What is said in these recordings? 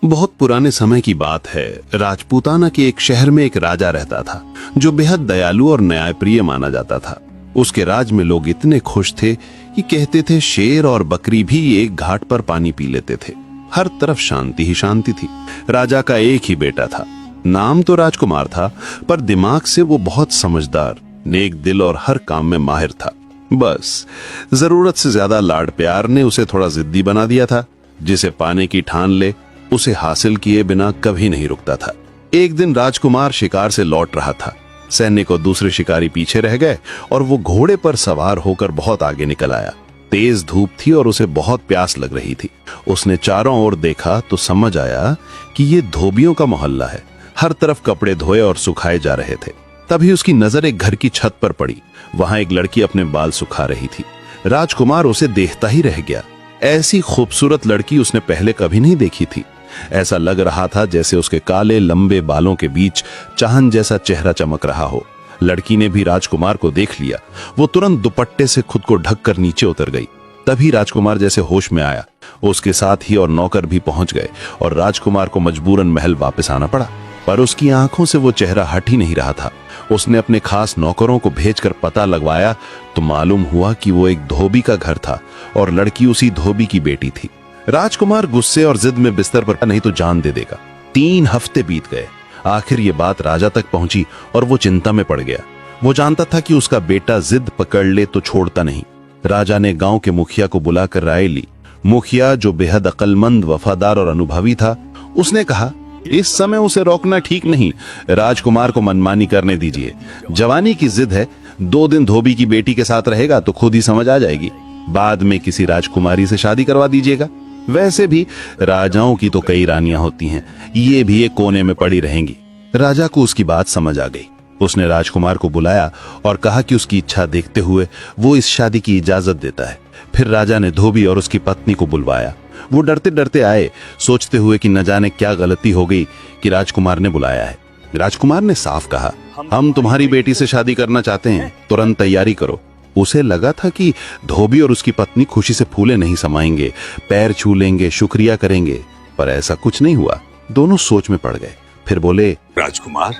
बहुत पुराने समय की बात है। राजपूताना के एक शहर में एक राजा रहता था जो बेहद दयालु और न्यायप्रिय माना जाता था। उसके राज में लोग इतने खुश थे कि कहते थे शेर और बकरी भी एक घाट पर पानी पी लेते थे। हर तरफ शांति ही शांति थी। राजा का एक ही बेटा था। नाम तो राजकुमार था, पर दिमाग से वो बहुत समझदार, नेक दिल और हर काम में माहिर था। बस जरूरत से ज्यादा लाड प्यार ने उसे थोड़ा जिद्दी बना दिया था। जिसे पाने की ठान ले उसे हासिल किए बिना कभी नहीं रुकता था। एक दिन राजकुमार शिकार से लौट रहा था। सैनिक और दूसरे शिकारी पीछे रह गए और वो घोड़े पर सवार होकर बहुत आगे निकल आया। तेज धूप थी और उसे बहुत प्यास लग रही थी। उसने चारों ओर देखा तो समझ आया कि ये धोबियों का मोहल्ला है। हर तरफ कपड़े धोए और सुखाए जा रहे थे। तभी उसकी नजर एक घर की छत पर पड़ी। वहां एक लड़की अपने बाल सुखा रही थी। राजकुमार उसे देखता ही रह गया। ऐसी खूबसूरत लड़की उसने पहले कभी नहीं देखी थी। ऐसा लग रहा था जैसे उसके काले लंबे बालों के बीच चांद जैसा चेहरा चमक रहा हो। लड़की ने भी राजकुमार को देख लिया। वो तुरंत दुपट्टे से खुद को ढककर नीचे उतर गई। तभी राजकुमार जैसे होश में आया। उसके साथ ही और नौकर भी पहुंच गए और राजकुमार को मजबूरन महल वापस आना पड़ा। पर उसकी आंखों से वो चेहरा हट ही नहीं रहा था। उसने अपने खास नौकरों को भेजकर पता लगवाया तो मालूम हुआ कि वो एक धोबी का घर था और लड़की उसी धोबी की बेटी थी। राजकुमार गुस्से और जिद में बिस्तर पर नहीं तो जान दे देगा। 3 हफ्ते बीत गए। आखिर ये बात राजा तक पहुंची और वो चिंता में पड़ गया। वो जानता था कि उसका बेटा जिद पकड़ ले तो छोड़ता नहीं। राजा ने गांव के मुखिया को बुलाकर राय ली। मुखिया, जो बेहद अक्लमंद, वफादार और अनुभवी था, उसने कहा, इस समय उसे रोकना ठीक नहीं। राजकुमार को मनमानी करने दीजिए। जवानी की जिद है। 2 दिन धोबी की बेटी के साथ रहेगा तो खुद ही समझ आ जाएगी। बाद में किसी राजकुमारी से शादी करवा दीजिएगा। वैसे भी राजाओं की तो कई रानियां होती हैं, ये भी एक कोने में पड़ी रहेंगी। राजा को उसकी बात समझ आ गई। उसने राजकुमार को बुलाया और कहा कि उसकी इच्छा देखते हुए वो इस शादी की इजाजत देता है। फिर राजा ने धोबी और उसकी पत्नी को बुलवाया। वो डरते डरते आए, सोचते हुए कि न जाने क्या गलती हो गई कि राजकुमार ने बुलाया है। राजकुमार ने साफ कहा, हम तुम्हारी बेटी से शादी करना चाहते हैं, तुरंत तैयारी करो। उसे लगा था कि धोबी और उसकी पत्नी खुशी से फूले नहीं समाएंगे, पैर छू लेंगे, शुक्रिया करेंगे, पर ऐसा कुछ नहीं हुआ। दोनों सोच में पड़ गए। फिर बोले, राजकुमार,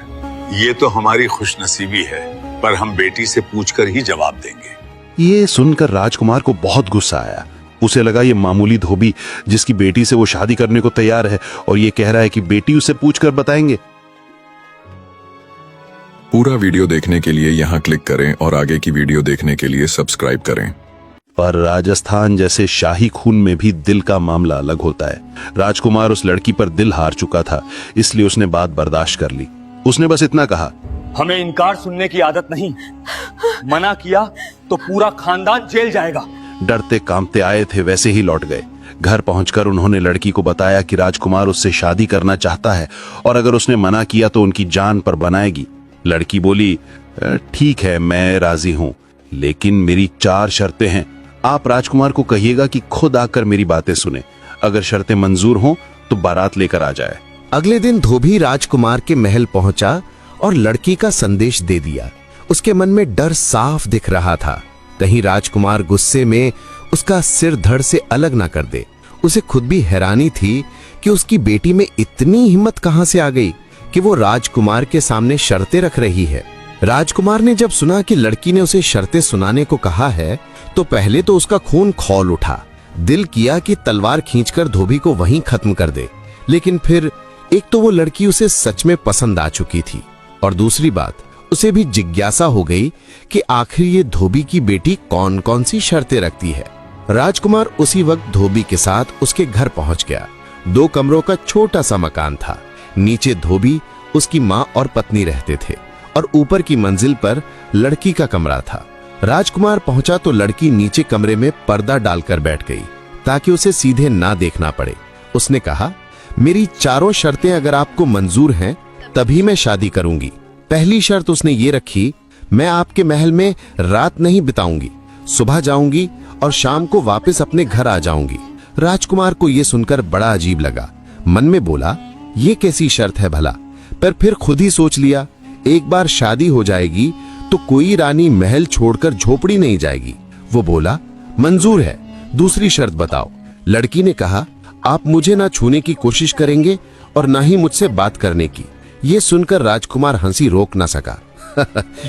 ये तो हमारी खुशनसीबी है, पर हम बेटी से पूछकर ही जवाब देंगे। ये सुनकर राजकुमार को बहुत गुस्सा आया। उसे लगा ये मामूली धोबी जिसकी बेटी से वो शादी करने को तैयार है और ये कह रहा है कि बेटी उसे पूछकर बताएंगे। पूरा वीडियो देखने के लिए यहाँ क्लिक करें और आगे की वीडियो देखने के लिए सब्सक्राइब करें। पर राजस्थान जैसे शाही खून में भी दिल का मामला अलग होता है। राजकुमार उस लड़की पर दिल हार चुका था, इसलिए उसने बात बर्दाश्त कर ली। उसने बस इतना कहा, हमें इनकार सुनने की आदत नहीं। मना किया तो पूरा खानदान जेल जाएगा। डरते कांपते आए थे वैसे ही लौट गए। घर पहुंचकर उन्होंने लड़की को बताया कि राजकुमार उससे शादी करना चाहता है और अगर उसने मना किया तो उनकी जान पर बनाएगी। लड़की बोली, ठीक है, मैं राजी हूं, लेकिन मेरी 4 शर्तें हैं। आप राजकुमार को कहिएगा कि खुद आकर मेरी बातें सुने। अगर शर्तें मंजूर हों तो बारात लेकर आ जाए। अगले दिन धोबी राजकुमार के महल पहुंचा और लड़की का संदेश दे दिया। उसके मन में डर साफ दिख रहा था, कहीं राजकुमार गुस्से में उसका सिर धड़ से अलग ना कर दे। उसे खुद भी हैरानी थी कि उसकी बेटी में इतनी हिम्मत कहां से आ गई कि वो राजकुमार के सामने शर्तें रख रही है। राजकुमार ने जब सुना कि लड़की ने उसे शर्तें सुनाने को कहा है तो पहले तो उसका खून खौल उठा। दिल किया कि तलवार खींचकर धोबी को वहीं खत्म कर दे, लेकिन फिर एक तो वो लड़की उसे सच में पसंद आ चुकी थी और दूसरी बात, उसे भी जिज्ञासा हो गई कि आखिर ये धोबी की बेटी कौन कौन सी शर्तें रखती है। राजकुमार उसी वक्त धोबी के साथ उसके घर पहुंच गया। 2 कमरों का छोटा सा मकान था। नीचे धोबी, उसकी माँ और पत्नी रहते थे और ऊपर की मंजिल पर लड़की का कमरा था। राजकुमार पहुंचा तो लड़की नीचे कमरे में पर्दा डालकर बैठ गई ताकि उसे सीधे ना देखना पड़े। उसने कहा, मेरी 4 शर्तें अगर आपको मंजूर हैं तभी मैं शादी करूंगी। पहली शर्त उसने ये रखी, मैं आपके महल में रात नहीं बिताऊंगी, सुबह जाऊंगी और शाम को वापस अपने घर आ जाऊंगी। राजकुमार को यह सुनकर बड़ा अजीब लगा। मन में बोला, ये कैसी शर्त है भला? पर फिर खुद ही सोच लिया, एक बार शादी हो जाएगी तो कोई रानी महल छोड़कर झोपड़ी नहीं जाएगी। वो बोला, मंजूर है, दूसरी शर्त बताओ। लड़की ने कहा, आप मुझे ना छूने की कोशिश करेंगे और ना ही मुझसे बात करने की। ये सुनकर राजकुमार हंसी रोक ना सका।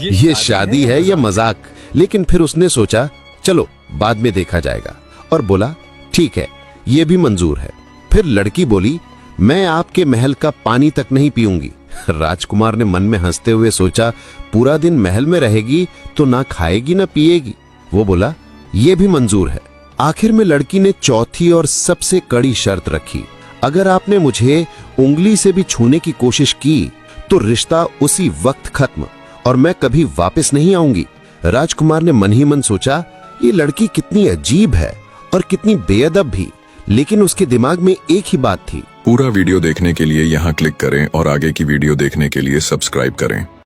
ये शादी है या मजाक? लेकिन फिर उसने सोचा चलो बाद में देखा जाएगा, और बोला ठीक है, ये भी मंजूर है। फिर लड़की बोली मैं आपके महल का पानी तक नहीं पीऊंगी। राजकुमार ने मन में हंसते हुए सोचा पूरा दिन महल में रहेगी तो ना खाएगी ना पिएगी। वो बोला ये भी मंजूर है। आखिर में लड़की ने चौथी और सबसे कड़ी शर्त रखी, अगर आपने मुझे उंगली से भी छूने की कोशिश की तो रिश्ता उसी वक्त खत्म और मैं कभी वापस नहीं आऊंगी। राजकुमार ने मन ही मन सोचा ये लड़की कितनी अजीब है और कितनी बेअदब भी, लेकिन उसके दिमाग में एक ही बात थी। पूरा वीडियो देखने के लिए यहाँ क्लिक करें और आगे की वीडियो देखने के लिए सब्सक्राइब करें।